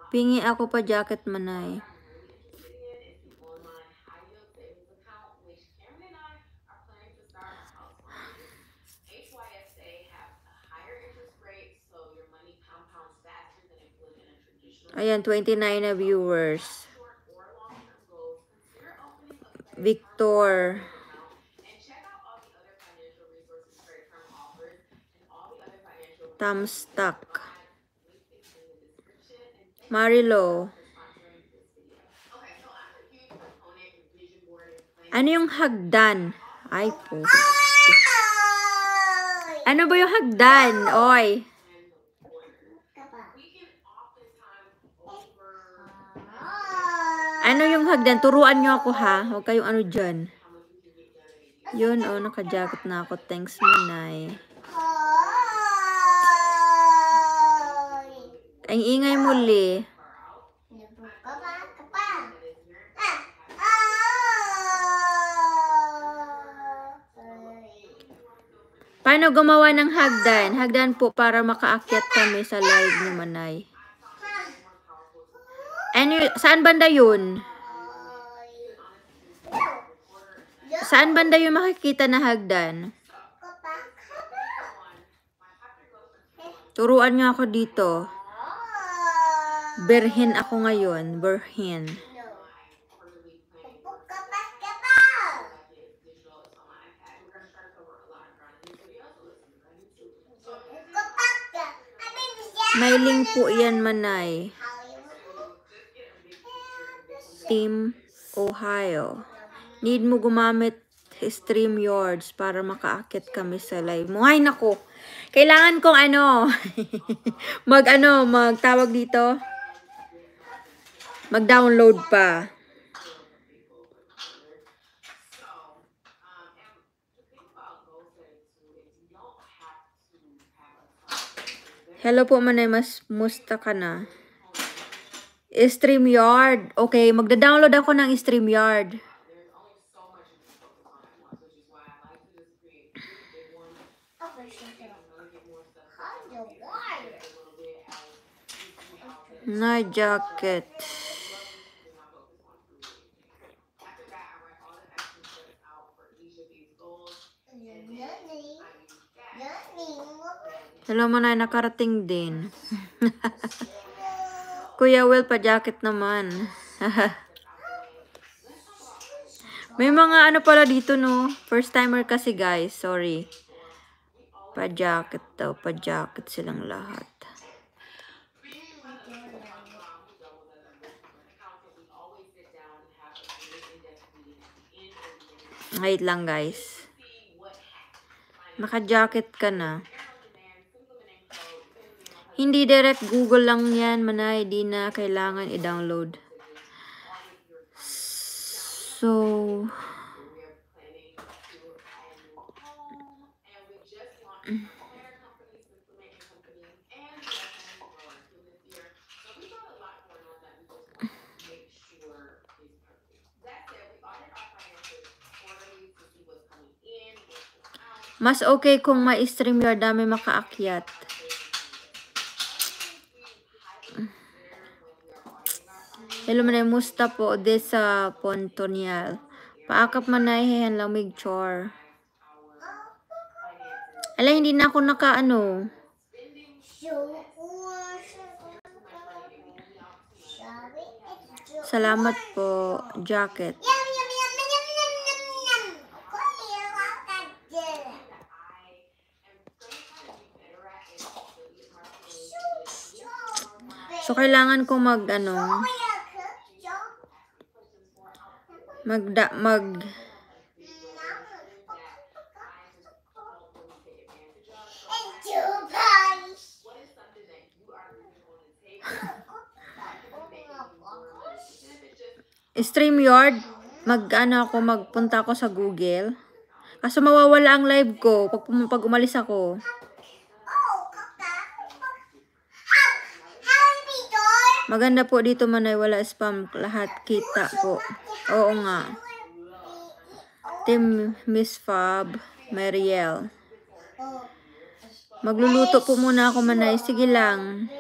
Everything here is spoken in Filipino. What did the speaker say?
Pingi ako pa jacket manay. Ayan, 29 na viewers. Victor. Tamstock. Marilo. Ano yung hagdan? Ay po. Ano ba yung hagdan? Oy. Ano yung hagdan? Turuan nyo ako ha. Huwag kayong ano dyan. Yun, oh, naka-jacket na ako. Thanks, Manay. Ang ingay muli. Paano gumawa ng hagdan? Hagdan po para makaakyat kami sa live ni Manay. Saan banda yun? Saan banda yung makikita na hagdan? Turuan niyo ako dito. Berhin ako ngayon. Berhin. May link po yan, Manay. Team Ohio. Need mo gumamit StreamYards para makaakit kami sa live mo. Ay, naku. Kailangan kong magtawag dito. Mag-download pa. Hello po, Manay. Musta ka na? StreamYard. Okay, magda-download ako ng StreamYard. Na jacket. Hello, Manay. Nakarating din. Kuya Will, pa-jacket naman. May mga ano pala dito, no? First timer kasi, guys. Sorry. Pa-jacket daw. Pa-jacket silang lahat. Wait lang, guys. Naka-jacket ka na. Hindi direct Google lang yan, Manay. Di na kailangan i-download. So, mas okay kung ma-stream your dami makaakyat. Hello, Manay. Musta po? Desa Pontonial. Paakap, Manay. Hehan lamig chor. Ala, hindi na ako naka-ano. Salamat po. Jacket. So, kailangan ko StreamYard, magpunta ako sa Google. Kaso mawawala ang live ko pag umalis ako. Maganda po dito, Manay, wala spam, lahat kita po. Oo nga. Team Miss Fab, Mariel. Magluluto po muna ako, Manay. Sige lang.